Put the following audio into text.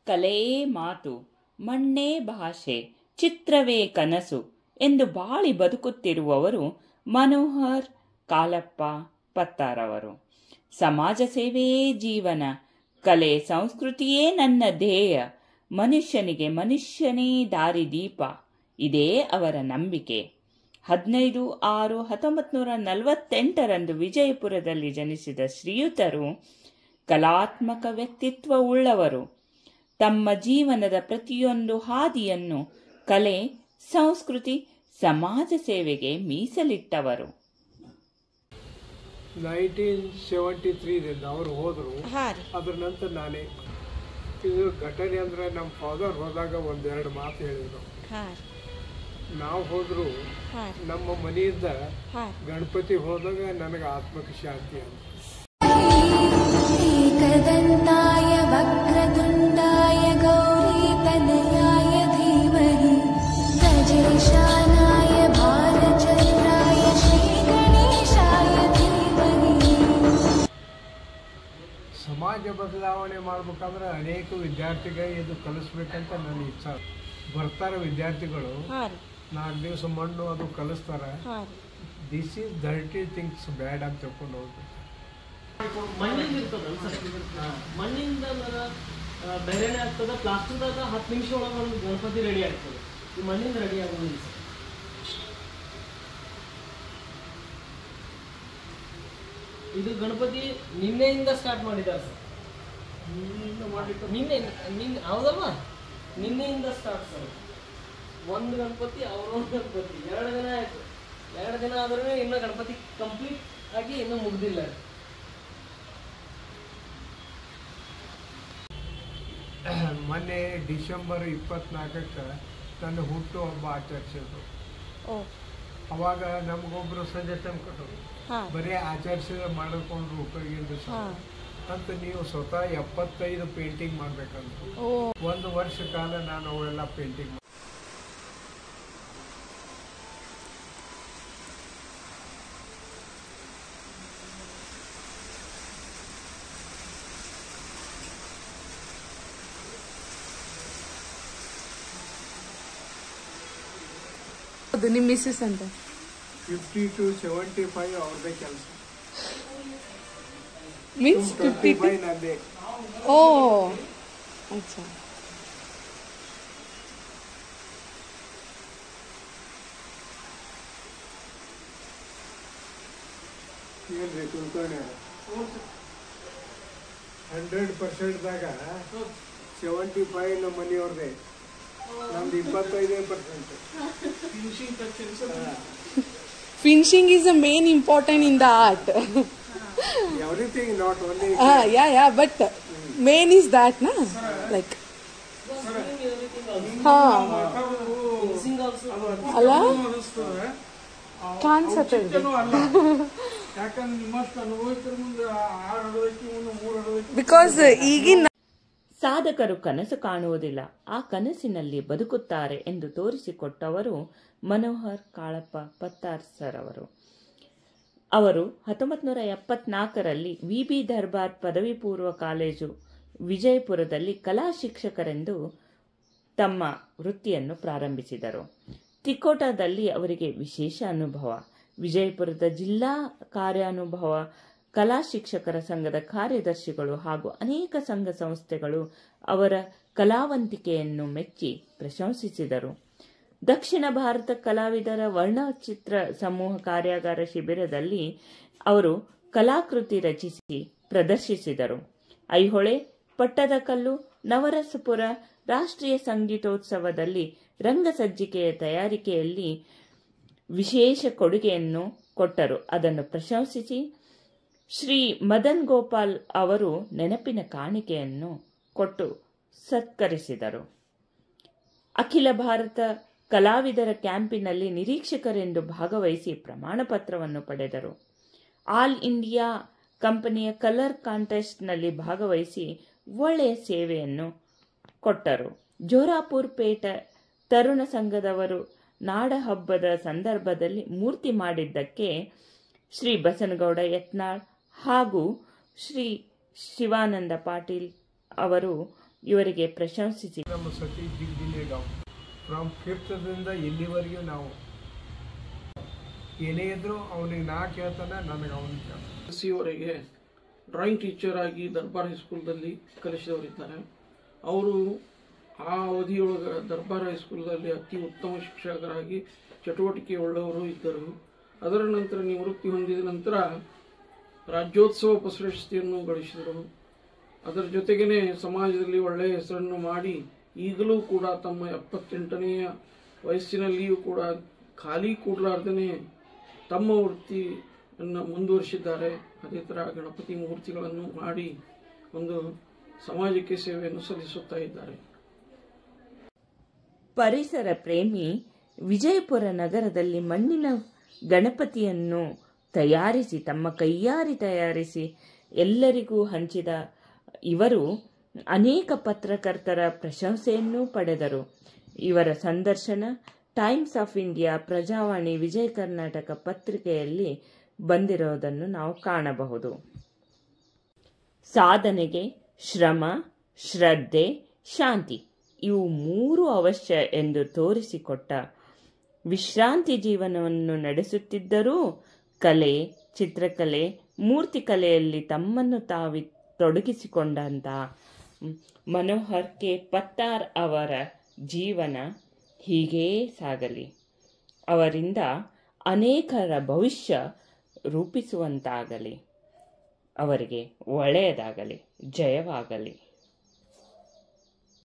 ಕಲೆಯೇ ಮಾತು, ಮಣ್ಣೇ ಭಾಷೆ, ಚಿತ್ರವೇ ಕನಸು ಎಂದು ಬಾಳಿ ಬದುಕುತ್ತಿರುವವರು ಮನೋಹರ್ ಕಾಳಪ್ಪ ಪತ್ತಾರವರು. ಸಮಾಜ ಸೇವೆಯೇ ಜೀವನ, ಕಲೆ ಸಂಸ್ಕೃತಿಯೇ ನನ್ನ ಧ್ಯೇಯ, ಮನುಷ್ಯನಿಗೆ ಮನುಷ್ಯನೇ ದಾರಿದೀಪ, ಇದೇ ಅವರ ನಂಬಿಕೆ. 15/6/1948 ವಿಜಯಪುರದಲ್ಲಿ ಜನಿಸಿದ ಶ್ರೀಯುತರು ಕಲಾತ್ಮಕ ವ್ಯಕ್ತಿತ್ವವುಳ್ಳವರು. ತಮ್ಮ ಜೀವನದ ಪ್ರತಿಯೊಂದು ಹಾದಿಯನ್ನು ಕಲೆ, ಸಂಸ್ಕೃತಿ, ಸಮಾಜ ಸೇವೆಗೆ ಮೀಸಲಿಟ್ಟವರು. 1973 ಅವರು ಹೋದರು. ಅದ್ರ ನಂತರ ನಾನೇ ಇದು ಘಟನೆ ಅಂದ್ರೆ ನಮ್ಮ ಫಾದರ್ ಹೋದಾಗ ಒಂದೆರಡು ಮಾತು ಹೇಳಿದ್ರು. ನಾವು ಹೋದ್ರು ನಮ್ಮ ಮನೆಯಿಂದ ಗಣಪತಿ ಹೋದಾಗ ನನಗೆ ಆತ್ಮಕ್ಕೆ ಶಾಂತಿ ಅಂತ. ಏಕದಂತಾಯ ವಕ್ರತುಂಡಾಯ ಗೌರೀತನಯಾಯ ಧೀಮಹಿ ಗಜೇಶಾನಾಯ ಭಾಲಚಂದ್ರಾಯ ಶ್ರೀ ಗಣೇಶಾಯ ಧೀಮಹಿ. ಸಮಾಜ ಬದಲಾವಣೆ ಮಾಡ್ಬೇಕಂದ್ರೆ ಅನೇಕ ವಿದ್ಯಾರ್ಥಿಗಳಿಗೆ ಇದು ಕಲಿಸ್ಬೇಕಂತ ನನ್ನ ಇಚ್ಛೆ. ಬರ್ತಾರೆ ವಿದ್ಯಾರ್ಥಿಗಳು, 4 ದಿವಸ ಮಣ್ಣು ಅದು ಕಲಿಸ್ತಾರೆ. ದಿಸ್ ಈಸ್ ಡರ್ಟಿ ಥಿಂಗ್ಸ್ ಬ್ಯಾಡ್ ಅಂತ ತಿಳ್ಕೊಂಡು ಹೋಗ್ಬೇಕು. ಮಣ್ಣಿಂದ ಇರ್ತದಲ್ಲ ಸರ್, ಮಣ್ಣಿಂದ ಬೇರೆನೆ ಆಗ್ತದೆ. ಪ್ಲಾಸ್ಟಿಕ್ದಾಗ 10 ನಿಮಿಷ ಒಳಗೆ ಒಂದು ಗಣಪತಿ ರೆಡಿ ಆಗ್ತದೆ. ಈ ಮಣ್ಣಿಂದ ರೆಡಿ ಆಗೋದಿಲ್ಲ ಸರ್. ಇದು ಗಣಪತಿ ನಿನ್ನೆಯಿಂದ ಸ್ಟಾರ್ಟ್ ಮಾಡಿದ್ದಾರೆ ಸರ್. ನಿನ್ನೆ ಹೌದಲ್ವಾ? ನಿನ್ನೆಯಿಂದ ಸ್ಟಾರ್ಟ್ ಸರ್. ಒಂದು ಗಣಪತಿ ಅವರೊಂದು ಗಣಪತಿ 2 ದಿನ ಆಯ್ತು. 2 ದಿನ ಆದ್ರೂ ಇನ್ನೂ ಗಣಪತಿ ಕಂಪ್ಲೀಟ್ ಆಗಿ ಇನ್ನೂ ಮುಗ್ದಿಲ್ಲ. ಮೊನ್ನೆ ಡಿಸೆಂಬರ್ 24ಕ್ಕೆ ನನ್ನ ಹುಟ್ಟುಹಬ್ಬ ಆಚರಿಸಿದ್ರು. ಅವಾಗ ನಮಗೊಬ್ರು ಸಜೆಷನ್ ಕೊಟ್ಟರು, ಬರೀ ಆಚರಿಸಿದ ಮಾಡಿಕೊಂಡ್ರು ಉಪಯೋಗ ಅಂತ, ನೀವು ಸ್ವತಃ 75 ಪೇಂಟಿಂಗ್ ಮಾಡ್ಬೇಕಂತ. 1 ವರ್ಷ ಕಾಲ ನಾನು ಅವೆಲ್ಲ ಪೇಂಟಿಂಗ್ ನಿಮ್ಮ ಮಿಸ್ಸಸ್ ಅಂತ 50 to 75 ಅವ್ರದೇ ಕೆಲಸ. ಮೀನ್ಸ್ 55 ನಂದೇ. ಓ ಅಚ್ಚಾ. ಏನ್ರಿ ಕುಲಕರ್ಣಿ 100%ದಾಗ 75 ನಮ್ಮ ಮನೆಯವ್ರದೇ, ನಮ್ದು 25%. Finishing is the main important in the art. Everything, not only. Yeah, but main is that, na? Like. ಅಲ್ಲ ಕಾಣಿಸುತ್ತೆ. ಬಿಕಾಸ್ ಈಗಿನ ಸಾಧಕರು ಕನಸು ಕಾಣುವುದಿಲ್ಲ, ಆ ಕನಸಿನಲ್ಲಿ ಬದುಕುತ್ತಾರೆ ಎಂದು ತೋರಿಸಿಕೊಟ್ಟವರು ಮನೋಹರ್ ಕಾಳಪ್ಪ ಪತ್ತಾರ್ ಸರ್ ಅವರು. ಅವರು 1974ರಲ್ಲಿ ವಿ.ಬಿ. ದರ್ಬಾರ್ ಪದವಿ ಪೂರ್ವ ಕಾಲೇಜು ವಿಜಯಪುರದಲ್ಲಿ ಕಲಾ ಶಿಕ್ಷಕರೆಂದು ತಮ್ಮ ವೃತ್ತಿಯನ್ನು ಪ್ರಾರಂಭಿಸಿದರು. ತಿಕೋಟದಲ್ಲಿ ಅವರಿಗೆ ವಿಶೇಷ ಅನುಭವ. ವಿಜಯಪುರದ ಜಿಲ್ಲಾ ಕಾರ್ಯಾನುಭವ ಕಲಾ ಶಿಕ್ಷಕರ ಸಂಘದ ಕಾರ್ಯದರ್ಶಿಗಳು ಹಾಗೂ ಅನೇಕ ಸಂಘ ಸಂಸ್ಥೆಗಳು ಅವರ ಕಲಾವಂತಿಕೆಯನ್ನು ಮೆಚ್ಚಿ ಪ್ರಶಂಸಿಸಿದರು. ದಕ್ಷಿಣ ಭಾರತ ಕಲಾವಿದರ ವರ್ಣಚಿತ್ರ ಸಮೂಹ ಕಾರ್ಯಾಗಾರ ಶಿಬಿರದಲ್ಲಿ ಅವರು ಕಲಾಕೃತಿ ರಚಿಸಿ ಪ್ರದರ್ಶಿಸಿದರು. ಐಹೊಳೆ, ಪಟ್ಟದಕಲ್ಲು, ನವರಸಪುರ ರಾಷ್ಟ್ರೀಯ ಸಂಗೀತೋತ್ಸವದಲ್ಲಿ ರಂಗಸಜ್ಜಿಕೆಯ ತಯಾರಿಕೆಯಲ್ಲಿ ವಿಶೇಷ ಕೊಡುಗೆಯನ್ನು ಕೊಟ್ಟರು. ಅದನ್ನು ಪ್ರಶಂಸಿಸಿ ಶ್ರೀ ಮದನ್ ಗೋಪಾಲ್ ಅವರು ನೆನಪಿನ ಕಾಣಿಕೆಯನ್ನು ಕೊಟ್ಟು ಸತ್ಕರಿಸಿದರು. ಅಖಿಲ ಭಾರತ ಕಲಾವಿದರ ಕ್ಯಾಂಪಿನಲ್ಲಿ ನಿರೀಕ್ಷಕರೆಂದು ಭಾಗವಹಿಸಿ ಪ್ರಮಾಣ ಪತ್ರವನ್ನು ಪಡೆದರು. ಆಲ್ ಇಂಡಿಯಾ ಕಂಪನಿಯ ಕಲರ್ ಕಾಂಟೆಸ್ಟ್ನಲ್ಲಿ ಭಾಗವಹಿಸಿ ಒಳ್ಳೆಯ ಸೇವೆಯನ್ನು ಕೊಟ್ಟರು. ಜೋರಾಪುರ್ ಪೇಟ ತರುಣ ಸಂಘದವರು ನಾಡ ಹಬ್ಬದ ಸಂದರ್ಭದಲ್ಲಿ ಮೂರ್ತಿ ಮಾಡಿದ್ದಕ್ಕೆ ಶ್ರೀ ಬಸನಗೌಡ ಯತ್ನಾಳ್ ಹಾಗೂ ಶ್ರೀ ಶಿವಾನಂದ ಪಾಟೀಲ್ ಅವರು ಇವರಿಗೆ ಪ್ರಶಂಸಿಸಿ ನಮ್ಮ ಸತೀಶ್ ಜಿಗ್ಜಿಲೇಗಾಂವ್ ಫ್ರಮ್ 5th ಇಲ್ಲಿವರೆಗೂ ನಾವು ಏನೇ ಇದ್ರು ಅವನಿಗೆ ನಾ ಕೇಳ್ತಾನೆ, ನನಗೆ ಅವನಿಗೆ ಕೇಳ್ತಾನೆ. ಸಿವರೆಗೆ ಡ್ರಾಯಿಂಗ್ ಟೀಚರ್ ಆಗಿ ದರ್ಬಾರ್ ಹೈಸ್ಕೂಲ್ದಲ್ಲಿ ಕಲಿಸಿದವರಿದ್ದಾರೆ. ಅವರು ಆ ಅವಧಿಯೊಳಗೆ ದರ್ಬಾರ್ ಹೈಸ್ಕೂಲಲ್ಲಿ ಅತಿ ಉತ್ತಮ ಶಿಕ್ಷಕರಾಗಿ ಚಟುವಟಿಕೆ ಉಳ್ಳವರು ಇದ್ದರು. ಅದರ ನಂತರ ನಿವೃತ್ತಿ ಹೊಂದಿದ ನಂತರ ರಾಜ್ಯೋತ್ಸವ ಪ್ರಶಸ್ತಿಯನ್ನು ಗಳಿಸಿದರು. ಅದರ ಜೊತೆಗೇ ಸಮಾಜದಲ್ಲಿ ಒಳ್ಳೆಯ ಹೆಸರನ್ನು ಮಾಡಿ ಈಗಲೂ ಕೂಡ ತಮ್ಮ 78ನೆಯ ವಯಸ್ಸಿನಲ್ಲಿಯೂ ಕೂಡ ಖಾಲಿ ಕೂಡಲಾರ್ದೇ ತಮ್ಮ ವೃತ್ತಿಯನ್ನು ಮುಂದುವರಿಸಿದ್ದಾರೆ. ಅದೇ ಥರ ಗಣಪತಿ ಮೂರ್ತಿಗಳನ್ನು ಮಾಡಿ ಒಂದು ಸಮಾಜಕ್ಕೆ ಸೇವೆಯನ್ನು ಸಲ್ಲಿಸುತ್ತಾ ಇದ್ದಾರೆ. ಪರಿಸರ ಪ್ರೇಮಿ ವಿಜಯಪುರ ನಗರದಲ್ಲಿ ಮಣ್ಣಿನ ಗಣಪತಿಯನ್ನು ತಯಾರಿಸಿ ತಮ್ಮ ಕೈಯಾರಿ ತಯಾರಿಸಿ ಎಲ್ಲರಿಗೂ ಹಂಚಿದ ಇವರು ಅನೇಕ ಪತ್ರಕರ್ತರ ಪ್ರಶಂಸೆಯನ್ನೂ ಪಡೆದರು. ಇವರ ಸಂದರ್ಶನ times of India, Prajavani, Vijaya Karnataka ಪತ್ರಿಕೆಯಲ್ಲಿ ಬಂದಿರೋದನ್ನು ನಾವು ಕಾಣಬಹುದು. ಸಾಧನೆಗೆ ಶ್ರಮ, ಶ್ರದ್ಧೆ, ಶಾಂತಿ ಇವು 3 ಅವಶ್ಯ ಎಂದು ತೋರಿಸಿಕೊಟ್ಟ ವಿಶ್ರಾಂತಿ ಜೀವನವನ್ನು ನಡೆಸುತ್ತಿದ್ದರೂ ಕಲೆ, ಚಿತ್ರಕಲೆ, ಮೂರ್ತಿಕಲೆಯಲ್ಲಿ ತಮ್ಮನ್ನು ತಾವು ತೊಡಗಿಸಿಕೊಂಡಂತಹ ಮನೋಹರ್ ಕೆ ಪತ್ತಾರ್ ಅವರ ಜೀವನ ಹೀಗೇ ಸಾಗಲಿ. ಅವರಿಂದ ಅನೇಕರ ಭವಿಷ್ಯ ರೂಪಿಸುವಂತಾಗಲಿ. ಅವರಿಗೆ ಒಳ್ಳೆಯದಾಗಲಿ, ಜಯವಾಗಲಿ.